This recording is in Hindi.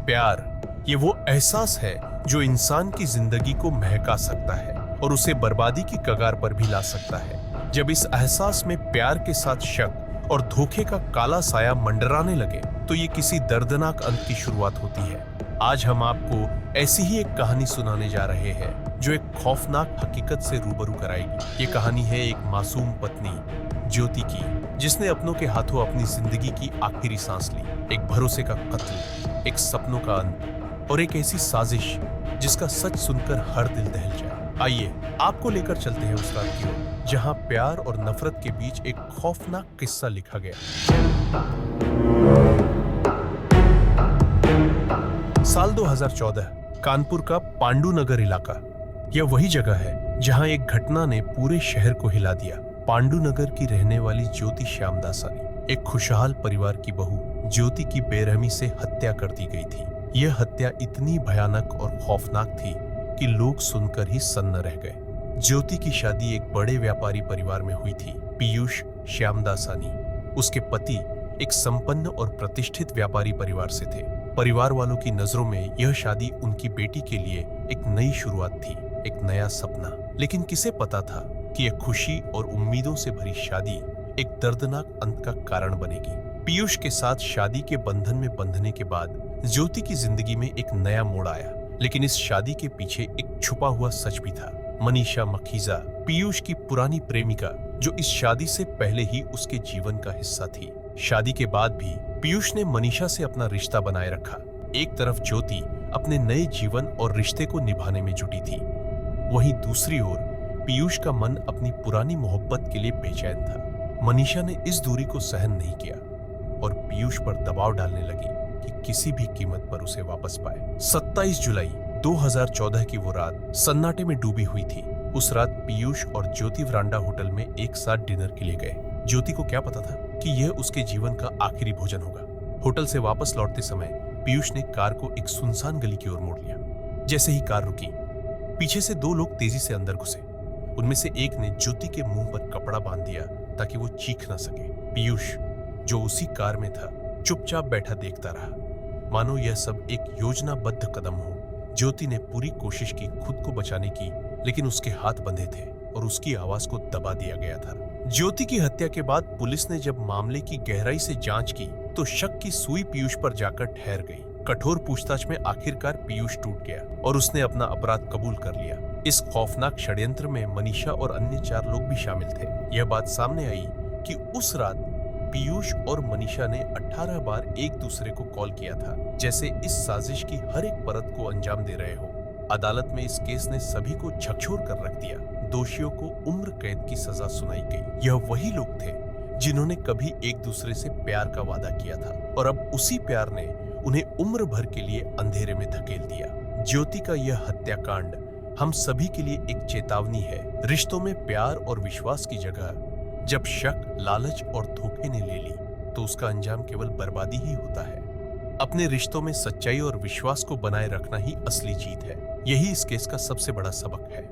प्यार ये वो एहसास है जो इंसान की जिंदगी को महका सकता है और उसे बर्बादी की कगार पर भी ला सकता है। जब इस एहसास में प्यार के साथ शक और धोखे का काला साया मंडराने लगे तो ये किसी दर्दनाक अंत की शुरुआत होती है। आज हम आपको ऐसी ही एक कहानी सुनाने जा रहे हैं जो एक खौफनाक हकीकत से रूबरू कराएगी। ये कहानी है एक मासूम पत्नी ज्योति की, जिसने अपनों के हाथों अपनी जिंदगी की आखिरी सांस ली। एक भरोसे का कत्ल, एक सपनों का अंत और एक ऐसी साजिश जिसका सच सुनकर हर दिल दहल जाए। आइए आपको लेकर चलते हैं उस रात की ओर जहां प्यार और नफरत के बीच एक खौफनाक किस्सा लिखा गया। साल 2014, कानपुर का पांडु नगर इलाका। यह वही जगह है जहां एक घटना ने पूरे शहर को हिला दिया। पांडु नगर की रहने वाली ज्योति श्यामदासानी, एक खुशहाल परिवार की बहू ज्योति की बेरहमी से हत्या कर दी गई थी। यह हत्या इतनी भयानक और खौफनाक थी कि लोग सुनकर ही सन्न रह गए। ज्योति की शादी एक बड़े व्यापारी परिवार में हुई थी, पीयूष श्यामदासानी। उसके पति एक संपन्न और प्रतिष्ठित व्यापारी परिवार से थे। परिवार वालों की नजरों में यह शादी उनकी बेटी के लिए एक नई शुरुआत थी, एक नया सपना। लेकिन किसे पता था कि यह खुशी और उम्मीदों से भरी शादी एक दर्दनाक अंत का कारण बनेगी। पीयूष के साथ शादी के बंधन में बंधने के बाद ज्योति की जिंदगी में एक नया मोड़ आया। लेकिन इस शादी के पीछे एक छुपा हुआ सच भी था। मनीषा मखीजा, पीयूष की पुरानी प्रेमिका, जो इस शादी से पहले ही उसके जीवन का हिस्सा थी। शादी के बाद भी पीयूष ने मनीषा से अपना रिश्ता बनाए रखा। एक तरफ ज्योति अपने नए जीवन और रिश्ते को निभाने में जुटी थी, वहीं दूसरी ओर पीयूष का मन अपनी पुरानी मोहब्बत के लिए बेचैन था। मनीषा ने इस दूरी को सहन नहीं किया और पीयूष पर दबाव डालने लगी कि किसी भी कीमत पर उसे वापस पाए। 27 जुलाई 2014 की वो रात सन्नाटे में डूबी हुई थी। उस रात पीयूष और ज्योति वरांडा होटल में एक साथ डिनर के लिए गए। ज्योति को क्या पता था कि यह उसके जीवन का आखिरी भोजन होगा। होटल से वापस लौटते समय पीयूष ने कार को एक सुनसान गली की ओर मोड़ लिया। जैसे ही कार रुकी, पीछे से दो लोग तेजी से अंदर घुसे। उनमें से एक ने ज्योति के मुंह पर कपड़ा बांध दिया ताकि वो चीख ना सके। पीयूष, जो उसी कार में था, चुपचाप बैठा देखता रहा, मानो यह सब एक योजनाबद्ध कदम हो। ज्योति ने पूरी कोशिश की खुद को बचाने की, लेकिन उसके हाथ बंधे थे और उसकी आवाज को दबा दिया गया था। ज्योति की हत्या के बाद पुलिस ने जब मामले की गहराई से जांच की तो शक की सुई पीयूष पर जाकर ठहर गई। कठोर पूछताछ में आखिरकार पीयूष टूट गया और उसने अपना अपराध कबूल कर लिया। इस खौफनाक षड्यंत्र में मनीषा और अन्य 4 लोग भी शामिल थे। यह बात सामने आई कि उस रात पीयूष और मनीषा ने 18 बार एक दूसरे को कॉल किया था, जैसे इस साजिश की हर एक परत को अंजाम दे रहे हो। अदालत में इस केस ने सभी को झकझोर कर रख दिया। दोषियों को उम्र कैद की सजा सुनाई गई। यह वही लोग थे जिन्होंने कभी एक दूसरे से प्यार का वादा किया था और अब उसी प्यार ने उन्हें उम्र भर के लिए अंधेरे में धकेल दिया। ज्योति का यह हत्याकांड हम सभी के लिए एक चेतावनी है। रिश्तों में प्यार और विश्वास की जगह जब शक, लालच और धोखे ने ले ली तो उसका अंजाम केवल बर्बादी ही होता है। अपने रिश्तों में सच्चाई और विश्वास को बनाए रखना ही असली जीत है। यही इस केस का सबसे बड़ा सबक है।